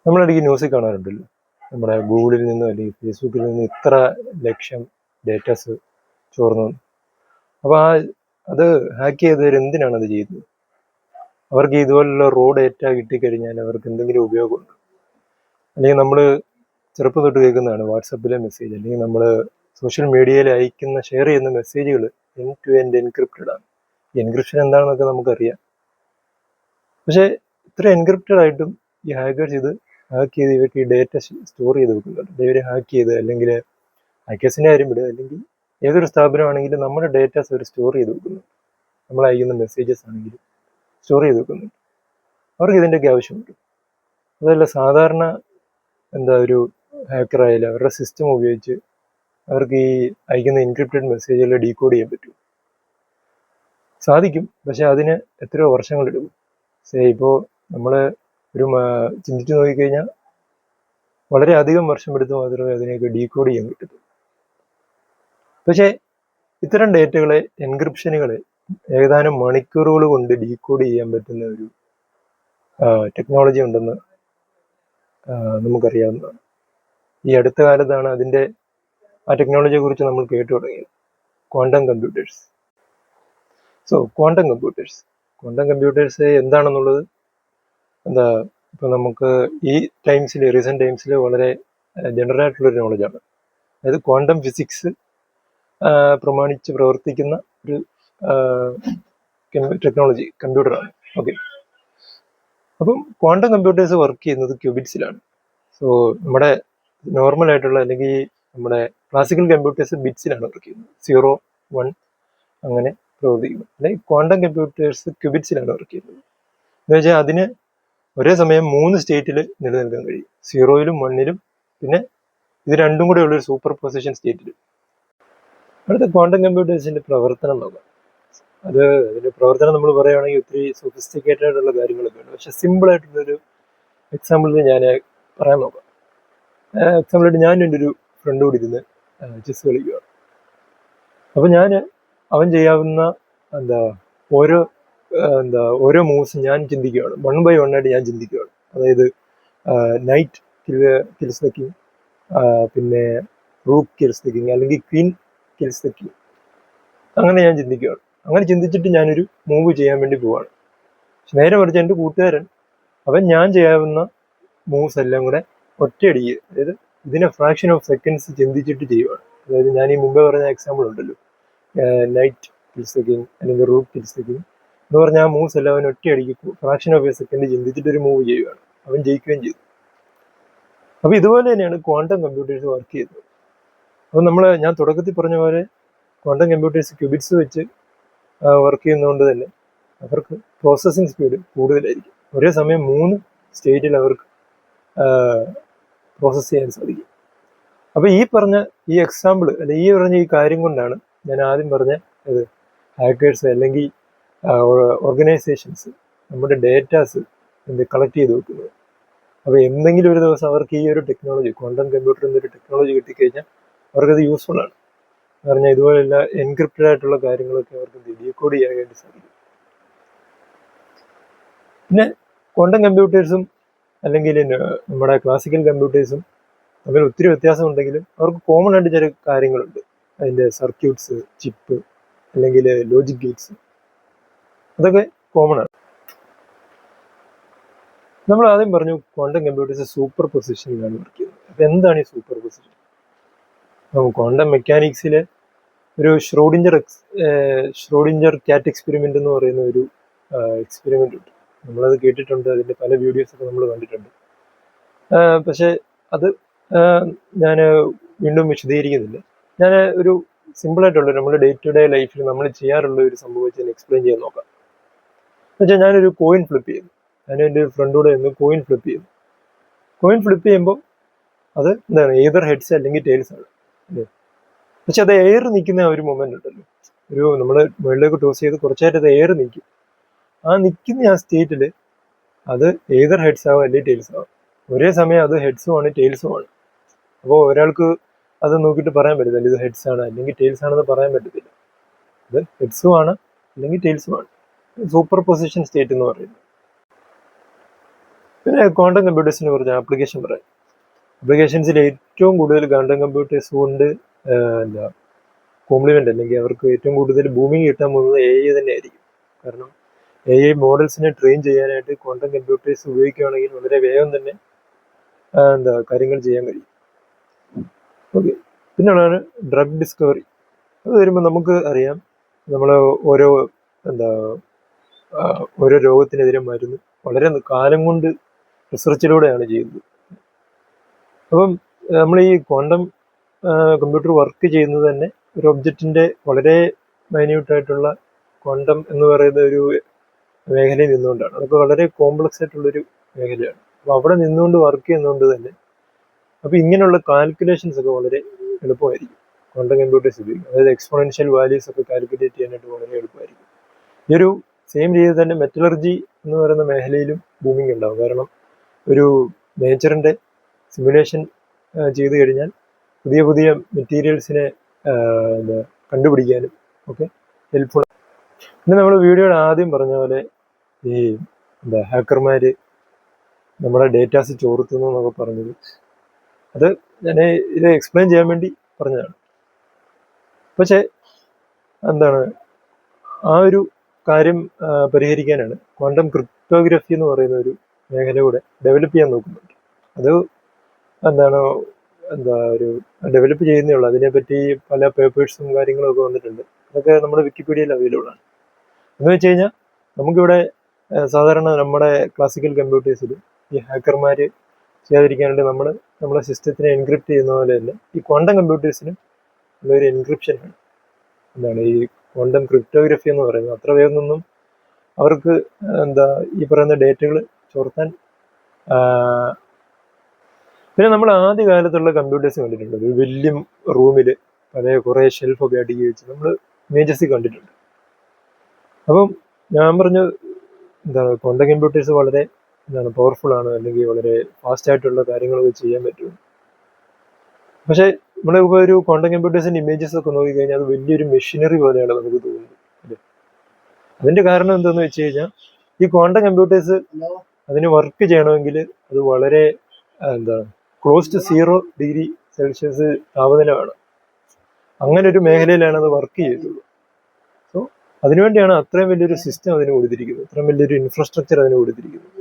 നമ്മളിടയ്ക്ക് ന്യൂസിൽ കാണാറുണ്ടല്ലോ, നമ്മുടെ ഗൂഗിളിൽ നിന്നും അല്ലെങ്കിൽ ഫേസ്ബുക്കിൽ നിന്നും ഇത്ര ലക്ഷം ഡേറ്റാസ് ചോർന്നു. അപ്പോൾ അത് ഹാക്ക് ചെയ്തവർ എന്തിനാണ് അത് ചെയ്തത്? അവർക്ക് ഇതുപോലുള്ള റോ ഡേറ്റ കിട്ടിക്കഴിഞ്ഞാൽ അവർക്ക് എന്തെങ്കിലും ഉപയോഗമുണ്ട്? അല്ലെങ്കിൽ നമ്മൾ ചെറുപ്പം തൊട്ട് കേൾക്കുന്നതാണ് വാട്സപ്പിലെ മെസ്സേജ്, അല്ലെങ്കിൽ നമ്മൾ സോഷ്യൽ മീഡിയയിൽ അയക്കുന്ന ഷെയർ ചെയ്യുന്ന മെസ്സേജുകൾ എൻഡ് ടു എൻഡ് എൻക്രിപ്റ്റഡ് ആണ്. എൻക്രിപ്ഷൻ എന്താണെന്നൊക്കെ നമുക്കറിയാം. പക്ഷേ ഇത്ര എൻക്രിപ്റ്റഡ് ആയിട്ടും ഈ ഹാക്കേഴ്സ് ഇത് ഹാക്ക് ചെയ്ത് ഇവർക്ക് ഈ ഡേറ്റ സ്റ്റോർ ചെയ്ത് വെക്കുന്നുണ്ട്. ഇവർ ഹാക്ക് ചെയ്ത്, അല്ലെങ്കിൽ ഹാക്കേഴ്സിൻ്റെ കാര്യം വിടുക, അല്ലെങ്കിൽ ഏതൊരു സ്ഥാപനമാണെങ്കിലും നമ്മുടെ ഡേറ്റാസ് അവർ സ്റ്റോർ ചെയ്ത് വെക്കുന്നുണ്ട്. നമ്മൾ അയക്കുന്ന മെസ്സേജസ് ആണെങ്കിലും സ്റ്റോർ ചെയ്ത് വെക്കുന്നുണ്ട്. അവർക്ക് ഇതിൻ്റെയൊക്കെ ആവശ്യമുണ്ട്. അതല്ല, സാധാരണ ഒരു ഹാക്കറായാലും അവരുടെ സിസ്റ്റം ഉപയോഗിച്ച് അവർക്ക് ഈ അയക്കുന്ന എൻക്രിപ്റ്റഡ് മെസ്സേജുകൾ ഡീകോഡ് ചെയ്യാൻ പറ്റും. സാധിക്കും, പക്ഷെ അതിന് എത്രയോ വർഷങ്ങളെടുക്കും. ഇപ്പോൾ നമ്മൾ ചിന്തിച്ചു നോക്കിക്കഴിഞ്ഞാൽ വളരെ അധികം വർഷം എടുത്ത് മാത്രമേ അതിനെയൊക്കെ ഡീകോഡ് ചെയ്യാൻ പറ്റത്തുള്ളൂ. പക്ഷേ ഇത്തരം ഡേറ്റകളെ, എൻക്രിപ്ഷനുകളെ ഏതാനും മണിക്കൂറുകൾ കൊണ്ട് ഡീകോഡ് ചെയ്യാൻ പറ്റുന്ന ഒരു ടെക്നോളജി ഉണ്ടെന്ന് നമുക്കറിയാവുന്നതാണ്. ഈ അടുത്ത കാലത്താണ് ആ ടെക്നോളജിയെ കുറിച്ച് നമ്മൾ കേട്ടു തുടങ്ങിയത്. Quantum computers. ക്വാണ്ടം കമ്പ്യൂട്ടേഴ്സ് എന്താണെന്നുള്ളത് ഇപ്പൊ നമുക്ക് ഈ റീസെന്റ് ടൈംസിൽ വളരെ ജനറൽ ആയിട്ടുള്ളൊരു നോളജാണ്. അതായത് ക്വാണ്ടം ഫിസിക്സ് പ്രമാണിച്ച് പ്രവർത്തിക്കുന്ന ഒരു ടെക്നോളജി, കമ്പ്യൂട്ടറാണ്. ഓക്കെ, അപ്പം ക്വാണ്ടം കമ്പ്യൂട്ടേഴ്സ് വർക്ക് ചെയ്യുന്നത് ക്യൂബിറ്റ്സിലാണ്. നമ്മുടെ നോർമൽ ആയിട്ടുള്ള, അല്ലെങ്കിൽ നമ്മുടെ ക്ലാസിക്കൽ കമ്പ്യൂട്ടേഴ്സ് ബിറ്റ്സിലാണ് വർക്ക് ചെയ്യുന്നത്. 0, 1 അങ്ങനെ പ്രവർത്തിക്കുന്നു. അല്ലെങ്കിൽ ക്വാണ്ടം കമ്പ്യൂട്ടേഴ്സ് ക്യൂബിറ്റ്സിലാണ് വർക്ക് ചെയ്യുന്നത്. എന്ന് വെച്ചാൽ അതിന് ഒരേ സമയം 3 സ്റ്റേറ്റിൽ നിലനിൽക്കാൻ കഴിയും. 0-ലും 1-ലും, പിന്നെ ഇത് രണ്ടും കൂടെ ഉള്ളൊരു സൂപ്പർ പൊസിഷൻ സ്റ്റേറ്റിൽ. അടുത്ത ക്വാണ്ടം കമ്പ്യൂട്ടേഴ്സിന്റെ പ്രവർത്തനം നോക്കാം. അതിന്റെ പ്രവർത്തനം നമ്മൾ പറയുകയാണെങ്കിൽ ഒത്തിരി സൊഫിസ്റ്റിക്കേറ്റഡ് ആയിട്ടുള്ള കാര്യങ്ങളൊക്കെ ഉണ്ട്. പക്ഷെ സിമ്പിൾ ആയിട്ടുള്ളൊരു എക്സാമ്പിളിൽ ഞാൻ പറയാൻ നോക്കാം. എക്സാമ്പിളായിട്ട് ഞാൻ എൻ്റെ ഒരു ഫ്രണ്ട് കൂടി ഇരുന്ന് ചെസ് കളിക്കുകയാണ്. അപ്പം അവൻ ചെയ്യാവുന്ന ഓരോ മൂവ്സ് ഞാൻ ചിന്തിക്കുകയാണ്. 1 by 1 ആയിട്ട് ഞാൻ ചിന്തിക്കുകയാണ്. അതായത് നൈറ്റ് കിൽസ് ദ കിങ്, പിന്നെ റൂക്ക് കിൽസ് ദ കിങ്, അല്ലെങ്കിൽ ക്വീൻ കിൽസ് ദ കിങ്, അങ്ങനെ ഞാൻ ചിന്തിക്കുകയാണ്. അങ്ങനെ ചിന്തിച്ചിട്ട് ഞാനൊരു മൂവ് ചെയ്യാൻ വേണ്ടി പോവാണ്. നേരെ മറിച്ച് എൻ്റെ കൂട്ടുകാരൻ, അവൻ ഞാൻ ചെയ്യാവുന്ന മൂവ്സ് എല്ലാം കൂടെ ഒറ്റയടിക്ക്, അതായത് ഇതിനെ ഫ്രാക്ഷൻ ഓഫ് സെക്കൻഡ്സ് ചിന്തിച്ചിട്ട് ചെയ്യുവാണ്. അതായത് ഞാൻ ഈ മുമ്പേ പറഞ്ഞ എക്സാമ്പിൾ ഉണ്ടല്ലോ, നൈറ്റ് കിൽസ് ദ കിങ് അല്ലെങ്കിൽ റൂക്ക് കിൽസ് ദ കിങ് എന്ന് പറഞ്ഞാൽ ആ മൂവ്സ് എല്ലാം അവൻ ഒറ്റയടിക്ക് ഫ്രാക്ഷൻ ഓഫ് എ സെക്കൻഡ് ചിന്തിച്ചിട്ട് ഒരു മൂവ് ചെയ്യുകയാണ്. അവൻ ജയിക്കുകയും ചെയ്തു. അപ്പോൾ ഇതുപോലെ തന്നെയാണ് ക്വാണ്ടം കമ്പ്യൂട്ടേഴ്സ് വർക്ക് ചെയ്യുന്നത്. അപ്പോൾ ഞാൻ തുടക്കത്തിൽ പറഞ്ഞ പോലെ ക്വാണ്ടം കമ്പ്യൂട്ടേഴ്സ് ക്യൂബിറ്റ്സ് വെച്ച് വർക്ക് ചെയ്യുന്നതുകൊണ്ട് തന്നെ അവർക്ക് പ്രോസസ്സിങ് സ്പീഡ് കൂടുതലായിരിക്കും. ഒരേ സമയം 3 സ്റ്റേറ്റിൽ അവർക്ക് പ്രോസസ്സ് ചെയ്യാൻ സാധിക്കും. അപ്പോൾ ഈ എക്സാമ്പിൾ, അല്ലെങ്കിൽ ഈ കാര്യം കൊണ്ടാണ് ഞാൻ ആദ്യം പറഞ്ഞ ഹാക്കേഴ്സ് അല്ലെങ്കിൽ ഓർഗനൈസേഷൻസ് നമ്മുടെ ഡേറ്റാസ് കളക്ട് ചെയ്ത് വെക്കുന്നത്. അപ്പോൾ എന്തെങ്കിലും ഒരു ദിവസം അവർക്ക് ഈ ഒരു ടെക്നോളജി, ക്വാണ്ടം കമ്പ്യൂട്ടർ എന്നൊരു ടെക്നോളജി കിട്ടിക്കഴിഞ്ഞാൽ അവർക്കത് യൂസ്ഫുൾ ആണ്. എന്ന് പറഞ്ഞാൽ ഇതുപോലെയുള്ള എൻക്രിപ്റ്റഡ് ആയിട്ടുള്ള കാര്യങ്ങളൊക്കെ അവർക്ക് ഡീകോഡ് ചെയ്യാൻ വേണ്ടി സാധിക്കും. പിന്നെ ക്വാണ്ടം കമ്പ്യൂട്ടേഴ്സും അല്ലെങ്കിൽ നമ്മുടെ ക്ലാസിക്കൽ കമ്പ്യൂട്ടേഴ്സും തമ്മിൽ ഒത്തിരി വ്യത്യാസം ഉണ്ടെങ്കിലും അവർക്ക് കോമൺ ആയിട്ട് ചില കാര്യങ്ങളുണ്ട്. അതിൻ്റെ സർക്യൂട്ട്സ്, ചിപ്പ്, അല്ലെങ്കിൽ ലോജിക് ഗേറ്റ്സ്, അതൊക്കെ കോമൺ ആണ്. നമ്മൾ ആദ്യം പറഞ്ഞു ക്വാണ്ടം കമ്പ്യൂട്ടേഴ്സ് സൂപ്പർ പൊസിഷനിലാണ് വർക്ക് ചെയ്യുന്നത്. അപ്പം എന്താണ് ഈ സൂപ്പർ പൊസിഷൻ? ക്വാണ്ടം മെക്കാനിക്സിലെ ഒരു ഷ്രോഡിഞ്ചർ ക്യാറ്റ് എക്സ്പെരിമെന്റ് എന്ന് പറയുന്ന ഒരു എക്സ്പെരിമെന്റ് ഉണ്ട്. നമ്മളത് കേട്ടിട്ടുണ്ട്, അതിൻ്റെ പല വീഡിയോസൊക്കെ നമ്മൾ കണ്ടിട്ടുണ്ട്. പക്ഷെ അത് ഞാൻ വീണ്ടും വിശദീകരിക്കുന്നില്ല. ഞാൻ ഒരു സിമ്പിളായിട്ടുള്ള നമ്മുടെ ഡേ ടു ഡേ ലൈഫിൽ നമ്മൾ ചെയ്യാറുള്ള ഒരു സംഭവം എക്സ്പ്ലെയിൻ ചെയ്യാൻ നോക്കാം. എന്നുവെച്ചാൽ ഞാനൊരു കോയിൻ ഫ്ലിപ്പ് ചെയ്യുന്നു. ഞാൻ എൻ്റെ ഒരു ഫ്രണ്ടോടെ ഒന്ന് കോയിൻ ഫ്ലിപ്പ് ചെയ്യുന്നു. കോയിൻ ഫ്ലിപ്പ് ചെയ്യുമ്പോൾ അത് ഏതർ ഹെഡ്സ് അല്ലെങ്കിൽ ടെയിൽസ് ആണ് അല്ലേ. പക്ഷെ അത് എയർ നിൽക്കുന്ന ഒരു മൊമെന്റ് ഉണ്ടല്ലോ, നമ്മൾ മുകളിലേക്ക് ടോസ് ചെയ്ത് കുറച്ചായിട്ട് അത് എയർ നിൽക്കും. ആ നിൽക്കുന്ന ആ സ്റ്റേറ്റിൽ അത് ഏതർ ഹെഡ്സ് ആവും അല്ലെങ്കിൽ ടെയിൽസ് ആവും. ഒരേ സമയം അത് ഹെഡ്സും ആണ് ടെയിൽസും ആണ്. അപ്പോൾ ഒരാൾക്ക് അത് നോക്കിയിട്ട് പറയാൻ പറ്റത്തില്ല ഇത് ഹെഡ്സ് ആണ് അല്ലെങ്കിൽ ടെയിൽസ് ആണെന്ന് പറയാൻ പറ്റത്തില്ല. ഇത് ഹെഡ്സും ആണ് അല്ലെങ്കിൽ ടെയിൽസും ആണ്. സൂപ്പർ പൊസിഷൻ സ്റ്റേറ്റ് എന്ന് പറയുന്നത്. പിന്നെ ക്വാണ്ടം കമ്പ്യൂട്ടേഴ്സിനെ കുറിച്ച് ആപ്ലിക്കേഷൻ പറയാം. ആപ്ലിക്കേഷൻസിൽ ഏറ്റവും കൂടുതൽ ക്വാണ്ടം കമ്പ്യൂട്ടേഴ്സ് കൊണ്ട് എന്താ കോംപ്ലിമെന്റ് അല്ലെങ്കിൽ അവർക്ക് ഏറ്റവും കൂടുതൽ ബൂമിങ് കിട്ടാൻ പോകുന്നത് AI തന്നെയായിരിക്കും. കാരണം AI മോഡൽസിനെ ട്രെയിൻ ചെയ്യാനായിട്ട് ക്വാണ്ടം കമ്പ്യൂട്ടേഴ്സ് ഉപയോഗിക്കുകയാണെങ്കിൽ വളരെ വേഗം തന്നെ കാര്യങ്ങൾ ചെയ്യാൻ കഴിയും. ഓക്കെ, പിന്നുള്ളതാണ് ഡ്രഗ് ഡിസ്കവറി. അത് വരുമ്പോൾ നമുക്ക് അറിയാം, നമ്മൾ ഓരോ ഓരോ രോഗത്തിനെതിരെ മരുന്ന് വളരെ കാലം കൊണ്ട് റിസർച്ചിലൂടെയാണ് ചെയ്യുന്നത്. അപ്പം നമ്മൾ ഈ ക്വാണ്ടം കമ്പ്യൂട്ടർ വർക്ക് ചെയ്യുന്നത് തന്നെ ഒരു ഒബ്ജക്റ്റിന്റെ വളരെ മൈന്യൂട്ടായിട്ടുള്ള ക്വാണ്ടം എന്ന് പറയുന്ന ഒരു മേഖലയിൽ നിന്നുകൊണ്ടാണ്. അതൊക്കെ വളരെ കോംപ്ലക്സ് ആയിട്ടുള്ളൊരു മേഖലയാണ്. അപ്പോൾ അവിടെ നിന്നുകൊണ്ട് വർക്ക് ചെയ്യുന്നതുകൊണ്ട് തന്നെ അപ്പോൾ ഇങ്ങനെയുള്ള കാൽക്കുലേഷൻസ് ഒക്കെ വളരെ എളുപ്പമായിരിക്കും ക്വാണ്ടം കമ്പ്യൂട്ടേഴ്സ് ഉപയോഗിക്കും. അതായത് എക്സ്പോണൻഷ്യൽ വാല്യൂസ് ഒക്കെ കാൽക്കുലേറ്റ് ചെയ്യാനായിട്ട് വളരെ എളുപ്പമായിരിക്കും. ഈ ഒരു സെയിം രീതി തന്നെ മെറ്റലർജി എന്ന് പറയുന്ന മേഖലയിലും ബൂമിങ് ഉണ്ടാവും. കാരണം ഒരു നേച്ചറിന്റെ സിമുലേഷൻ ചെയ്തു കഴിഞ്ഞാൽ പുതിയ പുതിയ മെറ്റീരിയൽസിനെ കണ്ടുപിടിക്കാനും ഒക്കെ ഹെൽപ്ഫുൾ. പിന്നെ നമ്മൾ വീഡിയോയുടെ ആദ്യം പറഞ്ഞ പോലെ ഈ ഹാക്കർമാര് നമ്മുടെ ഡേറ്റാസ് ചോർത്തുന്നു എന്നൊക്കെ പറഞ്ഞത്, അത് ഞാൻ ഇത് എക്സ്പ്ലെയിൻ ചെയ്യാൻ വേണ്ടി പറഞ്ഞതാണ്. പക്ഷെ ആ ഒരു കാര്യം പരിഹരിക്കാനാണ് ക്വാണ്ടം ക്രിപ്റ്റോഗ്രഫി എന്ന് പറയുന്ന ഒരു മേഖല കൂടെ ഡെവലപ്പ് ചെയ്യാൻ നോക്കുന്നുണ്ട്. അത് ഒരു ഡെവലപ്പ് ചെയ്യുന്നേ ഉള്ളൂ. അതിനെപ്പറ്റി പല പേപ്പേഴ്സും കാര്യങ്ങളും ഒക്കെ വന്നിട്ടുണ്ട്. അതൊക്കെ നമ്മുടെ വിക്കിപീഡിയയിൽ അവൈലബിൾ ആണ്. എന്ന് വെച്ച് കഴിഞ്ഞാൽ നമുക്കിവിടെ സാധാരണ നമ്മുടെ ക്ലാസിക്കൽ കമ്പ്യൂട്ടേഴ്സിൽ ഈ ഹാക്കർമാർ ചെയ്യാതിരിക്കാനായിട്ട് നമ്മുടെ സിസ്റ്റത്തിനെ എൻക്രിപ്റ്റ് ചെയ്യുന്ന പോലെ തന്നെ ഈ ക്വാണ്ടം കമ്പ്യൂട്ടേഴ്സിനും ഉള്ളൊരു എൻക്രിപ്ഷനാണ് ഈ ക്വാണ്ടം ക്രിപ്റ്റോഗ്രഫി എന്ന് പറയുന്നത്. അത്ര വേഗമൊന്നും അവർക്ക് ഈ പറയുന്ന ഡേറ്റകൾ ചോർത്താൻ. പിന്നെ നമ്മൾ ആദ്യ കാലത്തുള്ള കമ്പ്യൂട്ടേഴ്സ് കണ്ടിട്ടുണ്ട്. ഒരു വലിയ റൂമിൽ കുറേ ഷെൽഫൊക്കെ അടുക്കി വെച്ച് നമ്മൾ ഇമേജസ് കണ്ടിട്ടുണ്ട്. അപ്പം ഞാൻ പറഞ്ഞു ക്വാണ്ടം കമ്പ്യൂട്ടേഴ്സ് വളരെ പവർഫുൾ ആണ്, അല്ലെങ്കിൽ വളരെ ഫാസ്റ്റ് ആയിട്ടുള്ള കാര്യങ്ങളൊക്കെ ചെയ്യാൻ പറ്റും. പക്ഷെ നമ്മളിപ്പോൾ ഒരു ക്വാണ്ടം കമ്പ്യൂട്ടേഴ്സിന്റെ ഇമേജസ് ഒക്കെ നോക്കിക്കഴിഞ്ഞാൽ അത് വലിയൊരു മെഷീനറി പോലെയാണ് നമുക്ക് തോന്നുന്നത്. അതിന്റെ കാരണം എന്താണെന്ന് വെച്ച് കഴിഞ്ഞാൽ ഈ ക്വാണ്ടം കമ്പ്യൂട്ടേഴ്സ് അതിന് വർക്ക് ചെയ്യണമെങ്കിൽ അത് വളരെ ക്ലോസ് ടു 0 ഡിഗ്രി സെൽഷ്യസ് താപനില വേണം. അങ്ങനെ ഒരു മേഖലയിലാണ് അത് വർക്ക് ചെയ്തിട്ടുള്ളത്. സോ അതിനുവേണ്ടിയാണ് അത്രയും വലിയൊരു സിസ്റ്റം അതിന് കൊടുത്തിരിക്കുന്നത്, അത്രയും വലിയൊരു ഇൻഫ്രാസ്ട്രക്ചർ അതിന് കൊടുത്തിരിക്കുന്നത്.